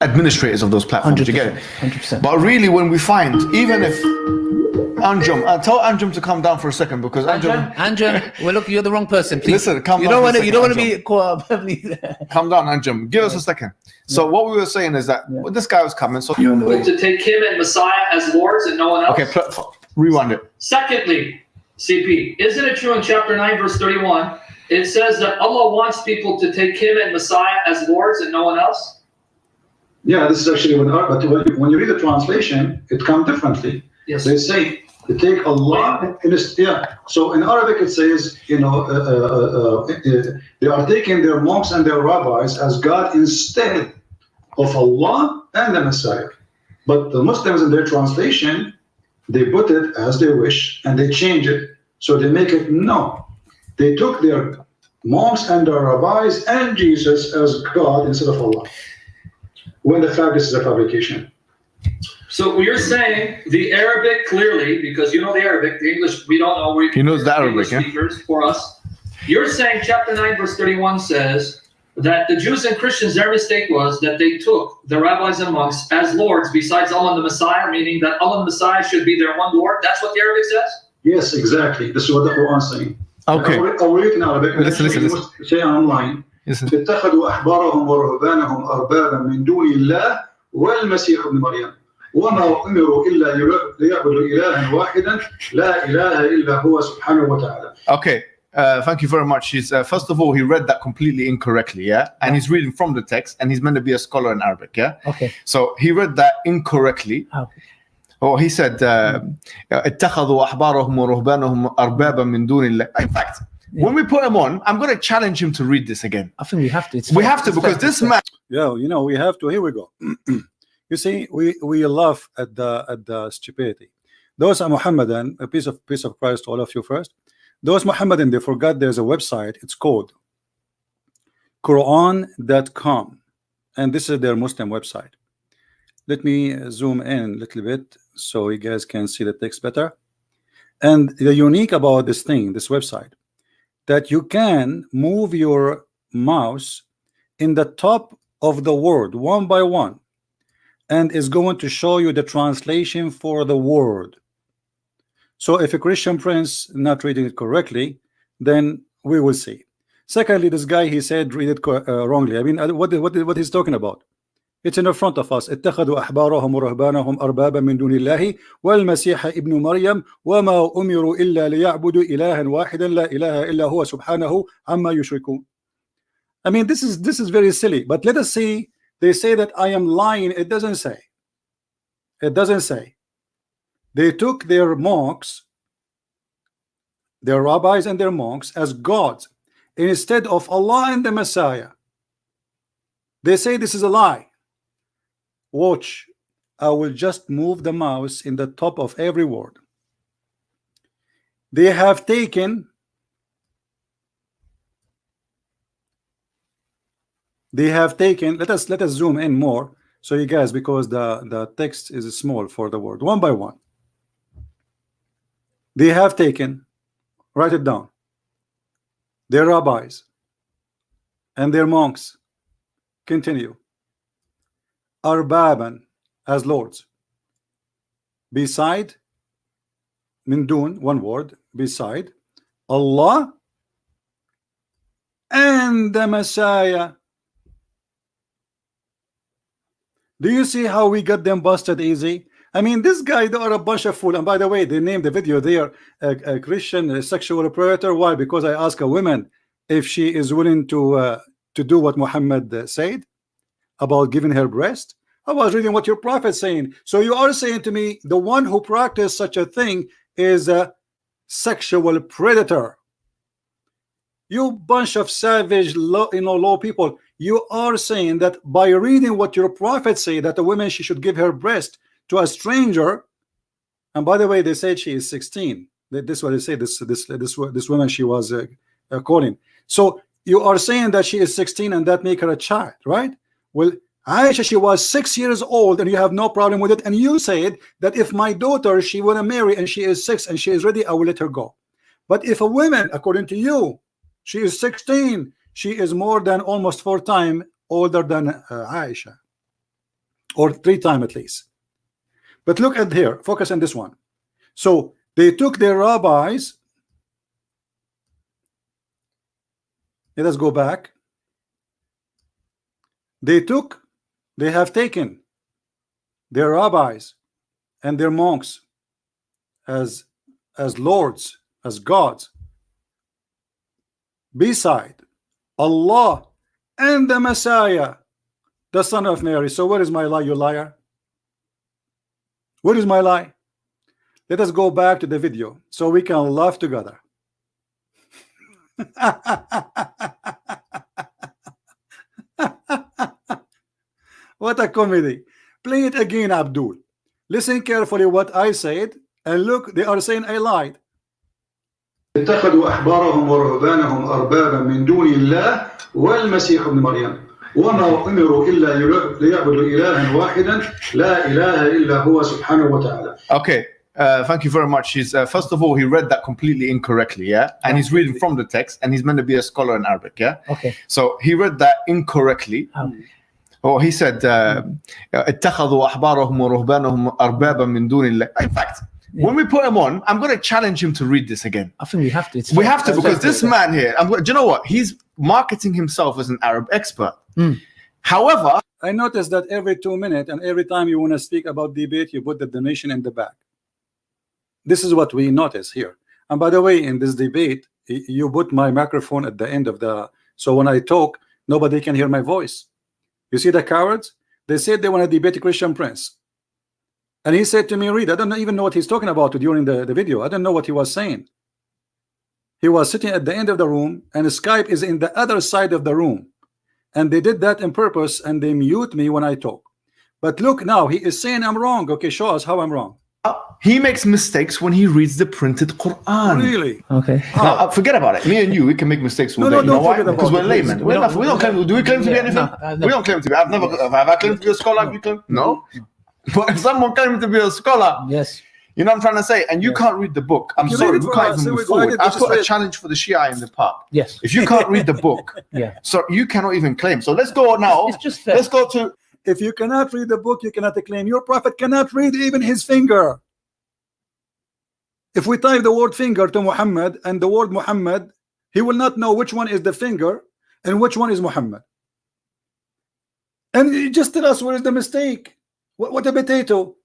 administrators of those platforms. 100%, You get it? 100%. But really, when we find, even if Anjum, tell Anjum to come down for a second, because Anjum, well, look, you're the wrong person. Please. Listen, come you down. You don't want to be caught up. Come down, Anjum. Give us a second. So what we were saying is that when this guy was coming, so to take him and Messiah as lords and no one else. Okay, rewind it. Secondly, CP, isn't it true in chapter 9, verse 31, it says that Allah wants people to take him and Messiah as lords and no one else? Yeah, this is actually but when you read the translation, it comes differently. Yes. They say to take Allah. So in Arabic it says, you know, they are taking their monks and their rabbis as God instead of Allah and the Messiah. But the Muslims in their translation, they put it as they wish and they change it. So they make it no. They took their monks and their rabbis and Jesus as God instead of Allah. When the fact this is a fabrication. So you're saying the Arabic clearly, because you know the Arabic, the English we don't know. He knows the Arabic, speakers for us. You're saying chapter 9 verse 31 says that the Jews and Christians, their mistake was that they took the rabbis and monks as lords besides Allah and the Messiah, meaning that Allah and the Messiah should be their one Lord. That's what the Arabic says? Yes, exactly. This is what the Quran is saying. Okay. I'll read it in Arabic. Listen. Say online. اتخذوا أحبارهم ورهبانهم أربابا من دون الله والمسيح ابن مريم وما أمروا إلا ليعبدوا إلها واحدا لا إله إلا هو سبحانه وتعالى. Okay. Thank you very much. First of all, he read that completely incorrectly, yeah? And he's reading from the text, and he's meant to be a scholar in Arabic, yeah? Okay. So he read that incorrectly. Okay. Oh, he said, اتخذوا أحبارهم ورهبانهم أربابا من دون الله. In fact, when we put him on, I'm going to challenge him to read this again. I think we have to. We have to, because this man. Yeah, you know, we have to. Here we go. You see, we laugh at the stupidity. Those are Mohammedan, a peace of Christ to all of you first. Those Mohammedan, they forgot there's a website. It's called Quran.com, and this is their Muslim website. Let me zoom in a little bit so you guys can see the text better. And the unique about this thing, this website, that you can move your mouse in the top of the word one by one, and is going to show you the translation for the word. So if a Christian prince not reading it correctly, then we will see. Secondly, this guy, he said read it wrongly. I mean, what he's talking about? It's in the front of us. اتخذوا أحبارهم ورهبانهم أربابا من دون الله والمسيح ابن مريم وما أمروا إلا ليعبدوا إلها واحدا لا إله إلا هو سبحانه عما يشركون. I mean, this is very silly. But let us see. They say that I am lying. It doesn't say. It doesn't say. They took their monks, their rabbis and their monks as gods instead of Allah and the Messiah. They say this is a lie. Watch, I will just move the mouse in the top of every word. They have taken let us zoom in more so you guys, because the text is small for the word. One by one, they have taken, write it down, their rabbis and their monks, continue, arbaban as lords, beside, min dun, one word, beside Allah and the Messiah. Do you see how we got them busted easy? I mean, this guy, they are a bunch of fool. And by the way, they named the video there a Christian sexual predator. Why? Because I asked a woman if she is willing to do what Muhammad said about giving her breast. I was reading what your prophet saying. So you are saying to me the one who practiced such a thing is a sexual predator. You bunch of savage low people. You are saying that by reading what your prophet say, that a woman, she should give her breast to a stranger. And by the way, they said she is 16. This is what they say. This woman, she was calling. So you are saying that she is 16 and that make her a child, right? Well, Aisha, she was 6 years old and you have no problem with it. And you said that if my daughter, she want to marry and she is 6 and she is ready, I will let her go. But if a woman, according to you, she is 16, she is more than almost 4 times older than Aisha. or 3 times at least. But look at here, focus on this one. So they took their rabbis. Let us go back. They have taken their rabbis and their monks as lords, as gods, beside Allah and the Messiah, the son of Mary. So where is my lie, you liar? Where is my lie? Let us go back to the video so we can laugh together. What a comedy. Play it again, Abdul. Listen carefully what I said, and look, they are saying I lied. اتخذوا أحبارهم ورهبانهم أربابا من دون الله والمسيح ابن مريم وما أمروا إلا ليعبدوا إلها واحدا لا إله إلا هو سبحانه وتعالى. Okay, thank you very much. First of all, he read that completely incorrectly, yeah? And he's reading from the text, and he's meant to be a scholar in Arabic, yeah? Okay. So he read that incorrectly. Oh, he said, اتخذوا أحبارهم ورهبانهم أربابا من دون الله. In fact, when we put him on, I'm going to challenge him to read this again. I think we have to. We have to, because this man here, do you know what? He's marketing himself as an Arab expert. However, I noticed that every 2 minutes and every time you want to speak about debate, you put the donation in the back. This is what we notice here. And by the way, in this debate, you put my microphone at the end of the, so when I talk, nobody can hear my voice. You see the cowards? They said they want to debate a Christian Prince. And he said to me, read, I don't even know what he's talking about during the video. I don't know what he was saying. He was sitting at the end of the room, and Skype is in the other side of the room. And they did that on purpose, and they mute me when I talk. But look now, he is saying I'm wrong. Okay, show us how I'm wrong. he makes mistakes when he reads the printed Quran. Really? Okay. Now, forget about it. Me and you, we can make mistakes all No, day. no, You know don't why? forget about Because we're it, laymen. please. We don't claim. Do we claim to be anything? No, We don't claim to be. Have I claimed to be a scholar? You claim? No. But if someone claims to be a scholar, Yes. you know what I'm trying to say? And you can't read the book. I'm You sorry, read it we for can't us. even So move why forward. did I've you got a just- challenge for the Shia in the park. Yes. If you can't read the book, Yeah. so you cannot even claim. So let's go now. It's just fair. Let's go to. If you cannot read the book, you cannot claim. Your prophet cannot read even his finger. If we type the word finger to Muhammad and the word Muhammad, he will not know which one is the finger and which one is Muhammad. And you just tell us where is the mistake. What a potato.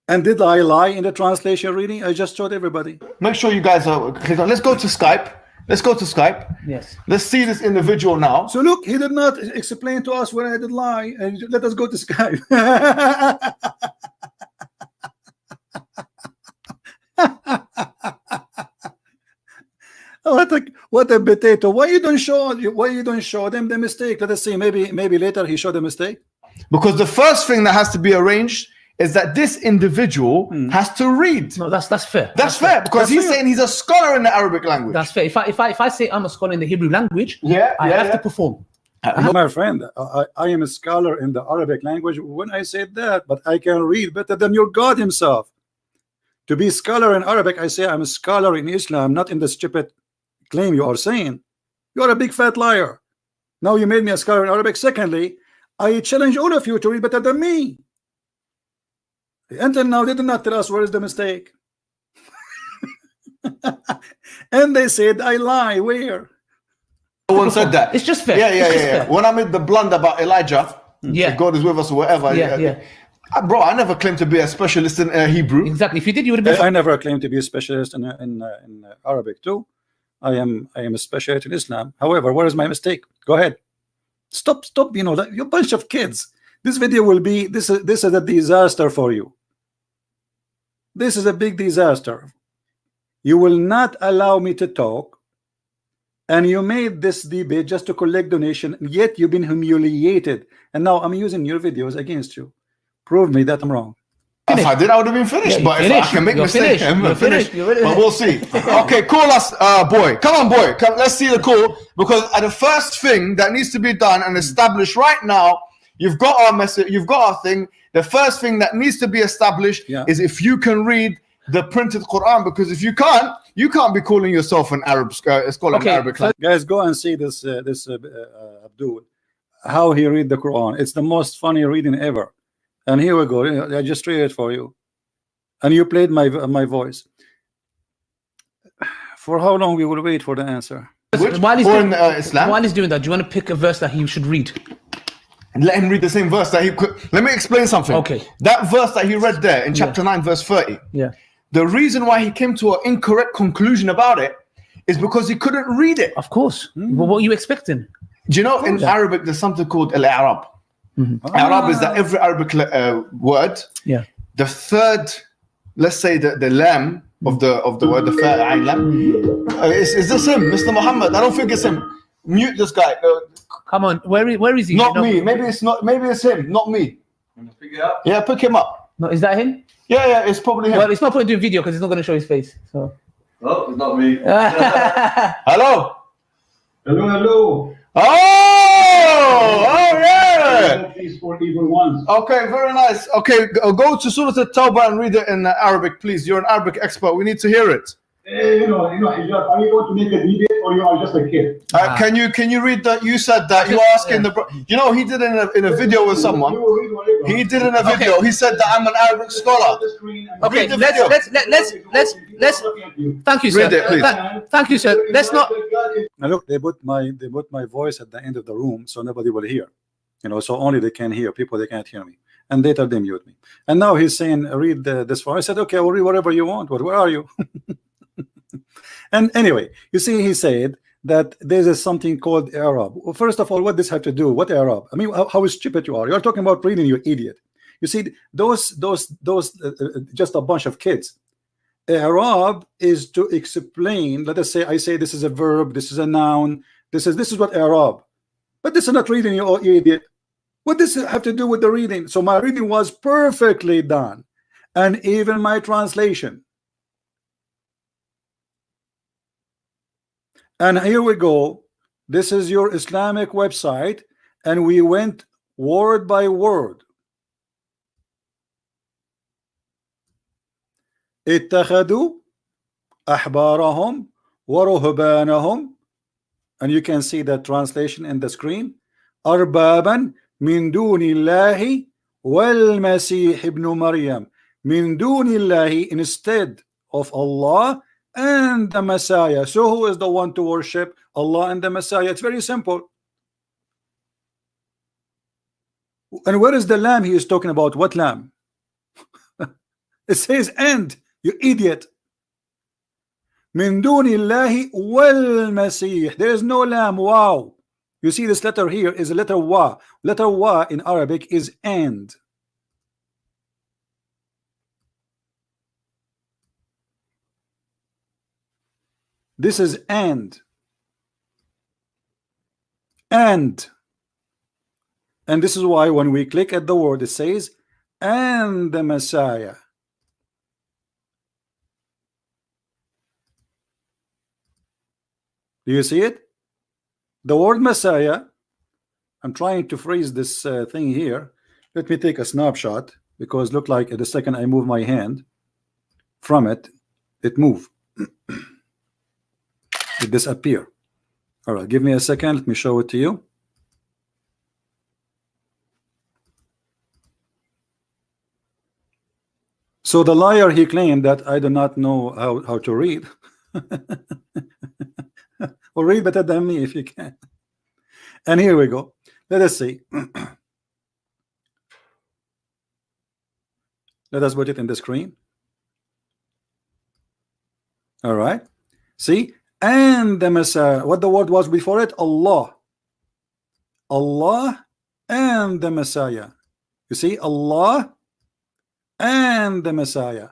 And did I lie in the translation reading? I just showed everybody. Make sure you guys are. Let's go to Skype. Let's go to Skype. Yes. Let's see this individual now. So look, he did not explain to us where I did lie. And let us go to Skype. What a potato. Why you don't show them the mistake? Let us see. Maybe later he showed the mistake. Because the first thing that has to be arranged is that this individual has to read. No, that's fair. That's fair, because That's he's fair. saying he's a scholar in the Arabic language. That's fair. If I say I'm a scholar in the Hebrew language, I have to perform. My friend, I am a scholar in the Arabic language when I said that, but I can read better than your God himself. To be scholar in Arabic, I say I'm a scholar in Islam, not in the stupid claim you are saying. You are a big fat liar. Now you made me a scholar in Arabic. Secondly, I challenge all of you to read better than me. Until now, they did not tell us where is the mistake. And they said I lie. Where? No one said that. It's just fair. Yeah. It's just fair. When I made the blunder about Elijah, Yeah. God is with us or whatever. Yeah. Bro, I never claimed to be a specialist in Hebrew. Exactly. If you did, you would have been. I never claimed to be a specialist in Arabic too. I am a specialist in Islam. However, where is my mistake? Go ahead. Stop. You know that you're a bunch of kids. This video will be this is a disaster for you. This is a big disaster. You will not allow me to talk, and you made this debate just to collect donation, yet you've been humiliated, and now I'm using your videos against you. Prove me that I'm wrong. If I did, I would have been finished. Yeah, but if finished. I can make You're mistakes, finished. I'm You're finished. finished. But we'll see. Okay, call us, boy. Come on, boy. Let's see the call, because the first thing that needs to be done and established right now, you've got our message, you've got our thing. The first thing that needs to be established is if you can read the printed Quran, because if you can't be calling yourself an Arab scholar in Arabic language. Guys, go and see this Abdul, how he read the Quran. It's the most funny reading ever. And here we go. I just read it for you, and you played my voice. For how long we will wait for the answer? While he's, Or doing, in Islam? while he's doing that, do you want to pick a verse that he should read? And let him read the same verse that he could. Let me explain something. Okay. That verse that he read there in chapter 9, verse 30. Yeah. The reason why he came to an incorrect conclusion about it is because he couldn't read it. Of course. But what are you expecting? Do you know in Arabic there's something called al-i'rab? I'rab is that every Arabic word, Yeah. the third, let's say the lam of the word, the fa ayn lam. Is this him, Mr. Mohammed? I don't think it's him. Mute this guy. Come on. Where is he? Not No. me. Maybe it's not. Maybe it's him. Not me. Pick it up. Yeah, pick him up. No, is that him? Yeah, it's probably him. Well, it's not point doing video because it's not going to show his face. So. Oh, it's not me. Hello. Hello. Oh, yeah. These 4 evil ones. Okay, very nice. Okay, go to Surah At-Tawbah and read it in Arabic, please. You're an Arabic expert. We need to hear it. Hijab, are you going to make a debate or you are just a kid? Can you read that? You said that you were asking you know, he did it in a video with someone. He did it in a video. He said that I'm an Arabic scholar. Okay, Read the video. let's. Thank you, sir. Read it, please. Thank you, sir. Let's not. Now look, they put my voice at the end of the room, so nobody will hear. You know, so only they can hear. People, they can't hear me, and later they mute me. And now he's saying, read this far. I said, okay, I'll read whatever you want. But where are you? And anyway, you see, he said that there is something called Arab. Well, first of all, what does this have to do? What Arab? I mean, how stupid you are. You're talking about reading, you idiot. You see, those just a bunch of kids. Arab is to explain. Let us say I say this is a verb, this is a noun, this is what Arab. But this is not reading, you idiot. What does it have to do with the reading? So my reading was perfectly done, and even my translation. And here we go. This is your Islamic website, and we went word by word. اتخذوا أحبارهم ورهبانهم, and you can see that translation in the screen. أربابا من دون الله والمسيح ابن مريم. من دون الله, instead of Allah and the Messiah. So who is the one to worship? Allah and the Messiah. It's very simple. And where is the lamb he is talking about? What lamb? It says and, you idiot. من دون الله والمسيح. There is no lamb. Wow. You see this letter here is a letter wa. Letter wa in Arabic is and. This is and this is why when we click at the word, it says and the Messiah. Do you see it? The word Messiah. I'm trying to freeze this thing here. Let me take a snapshot, because look like the second I move my hand from it, it moves. It disappear. All right, give me a second. Let me show it to you. So the liar, he claimed that I do not know how to read. Or read better than me if you can. And here we go. Let us see. Let us put it in the screen. All right. See? And the Messiah. What the word was before it? Allah. Allah and the Messiah. You see? Allah and the Messiah.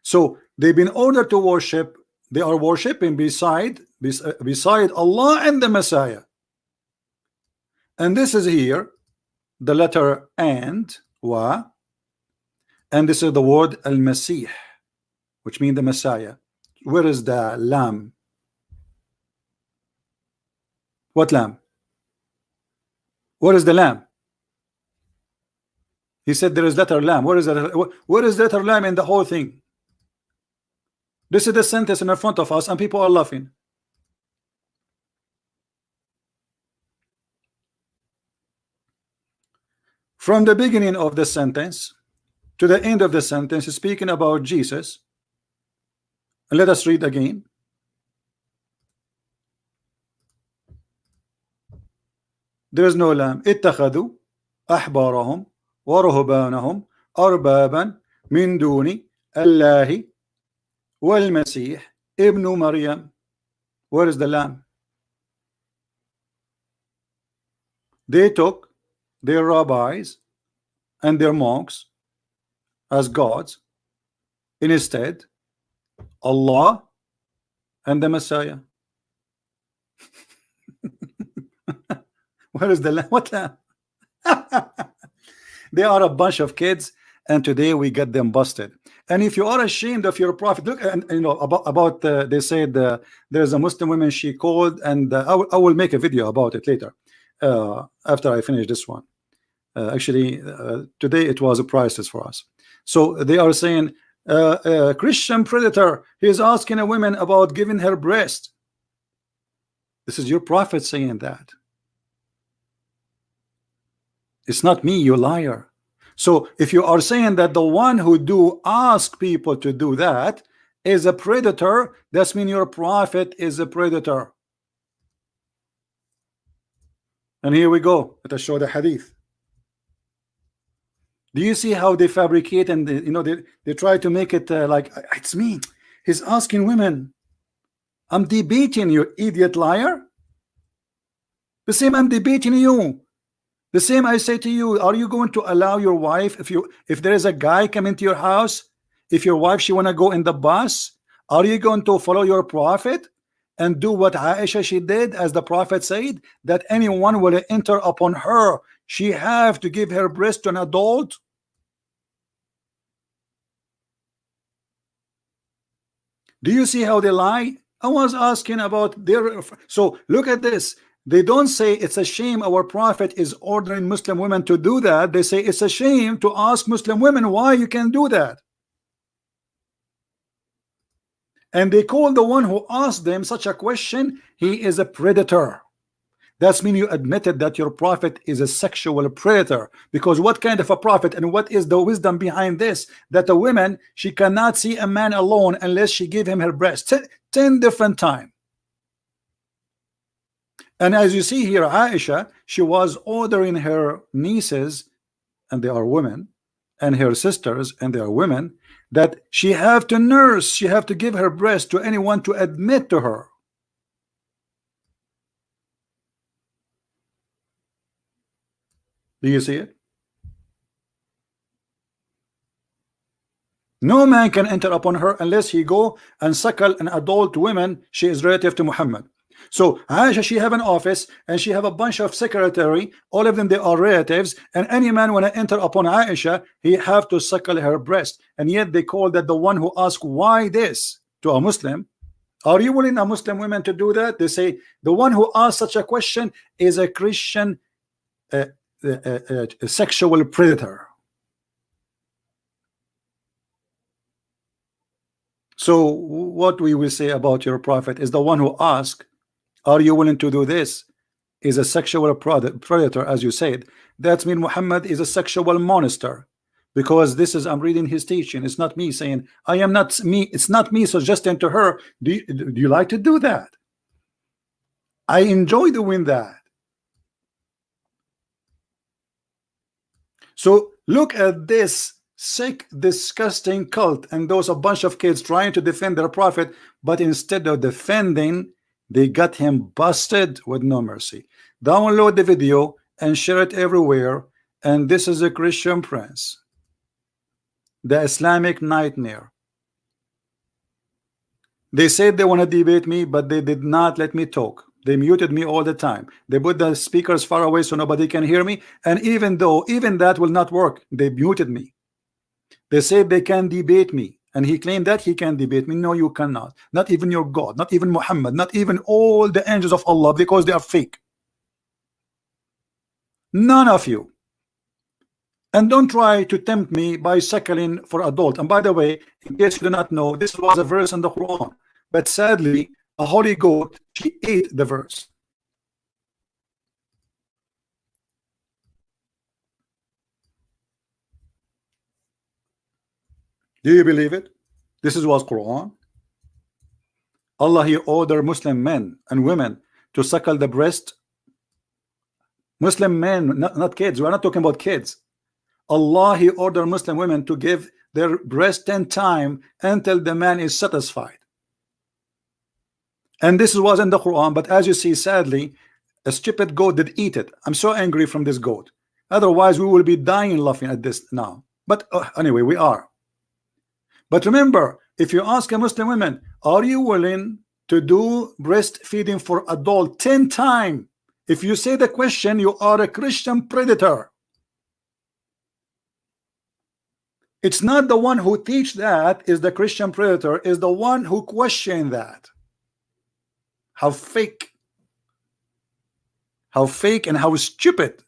So they've been ordered to worship. They are worshiping beside Allah and the Messiah. And this is here the letter and wa, and this is the word al-Masih, which means the Messiah. Where is the lamb? What lamb? Where is the lamb? He said there is letter lamb. Where is that? Where is letter lamb in the whole thing? This is the sentence in front of us, and people are laughing. From the beginning of the sentence, to the end of the sentence, speaking about Jesus. And let us read again. There is no lamb. اتخذوا أحبارهم ورهبانهم أربابا من دون الله والمسيح ابن مريم. Where is the lamb? They took their rabbis and their monks as gods, instead Allah and the Messiah. Where is the lamb? What lamb? They are a bunch of kids, and today we get them busted. And if you are ashamed of your prophet, look, and you know about they said there's a Muslim woman she called, and I will make a video about it later after I finish this one. Actually, today it was a priceless for us. So they are saying Christian predator, he is asking a woman about giving her breast. This is your prophet saying that. It's not me, you liar. So if you are saying that the one who do ask people to do that is a predator, that means your prophet is a predator. And here we go. Let us show the hadith. Do you see how they fabricate, and you know, they try to make it like it's me. He's asking women. I'm debating you, idiot liar. The same I'm debating you. The same I say to you, are you going to allow your wife, if there is a guy coming to your house, if your wife she wanna go in the bus, are you going to follow your prophet and do what Aisha she did, as the prophet said, that anyone will enter upon her, she have to give her breast to an adult? Do you see how they lie? I was asking about their, so look at this. They don't say it's a shame our prophet is ordering Muslim women to do that. They say it's a shame to ask Muslim women why you can do that. And they call the one who asked them such a question, he is a predator. That's mean you admitted that your prophet is a sexual predator. Because what kind of a prophet, and what is the wisdom behind this, that a woman, she cannot see a man alone unless she give him her breast 10 different times. And as you see here, Aisha, she was ordering her nieces, and they are women, and her sisters, and they are women, that she have to nurse, she have to give her breast to anyone to admit to her. Do you see it? No man can enter upon her unless he go and suckle an adult woman. She is relative to Muhammad. So Aisha, she have an office, and she have a bunch of secretary, all of them they are relatives, and any man when I enter upon Aisha, he have to suckle her breast. And yet they call that the one who ask why this to a Muslim. Are you willing a Muslim women to do that? They say the one who asked such a question is a Christian a sexual predator. So what we will say about your prophet is the one who asked, are you willing to do this, is a sexual predator, as you said. That means Muhammad is a sexual monster, because this is, I'm reading his teaching. It's not me saying, I am not me, it's not me suggesting to her, do you like to do that? I enjoy doing that. So look at this sick, disgusting cult, and those a bunch of kids trying to defend their prophet, but instead of defending, they got him busted with no mercy. Download the video and share it everywhere. And this is a Christian prince, the Islamic nightmare. They said they want to debate me, but they did not let me talk. They muted me all the time. They put the speakers far away so nobody can hear me. And even that will not work, they muted me. They said they can debate me, and he claimed that he can debate me. No, you cannot. Not even your God, not even Muhammad, not even all the angels of Allah, because they are fake. None of you. And don't try to tempt me by suckling for adult. And by the way, in case you do not know, this was a verse in the Quran, but sadly a holy goat, she ate the verse. Do you believe it? This is what's Quran. Allah, He ordered Muslim men and women to suckle the breast. Muslim men, not kids. We're not talking about kids. Allah, He ordered Muslim women to give their breast 10 times until the man is satisfied. And this was in the Quran, but as you see, sadly, a stupid goat did eat it. I'm so angry from this goat. Otherwise, we will be dying laughing at this now. But anyway, we are. But remember, if you ask a Muslim woman, are you willing to do breastfeeding for adult 10 times? If you say the question, you are a Christian predator. It's not the one who teach that is the Christian predator, is the one who question that. How fake and how stupid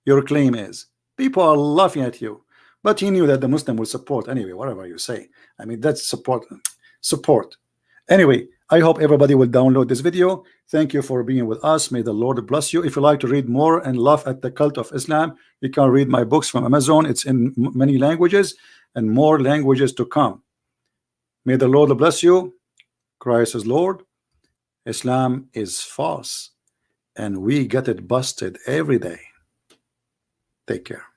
your claim is. People are laughing at you. But he knew that the Muslim will support anyway, whatever you say. I mean, that's support. Anyway, I hope everybody will download this video. Thank you for being with us. May the Lord bless you. If you like to read more and laugh at the cult of Islam, you can read my books from Amazon. It's in many languages and more languages to come. May the Lord bless you. Christ is Lord. Islam is false, and we get it busted every day. Take care.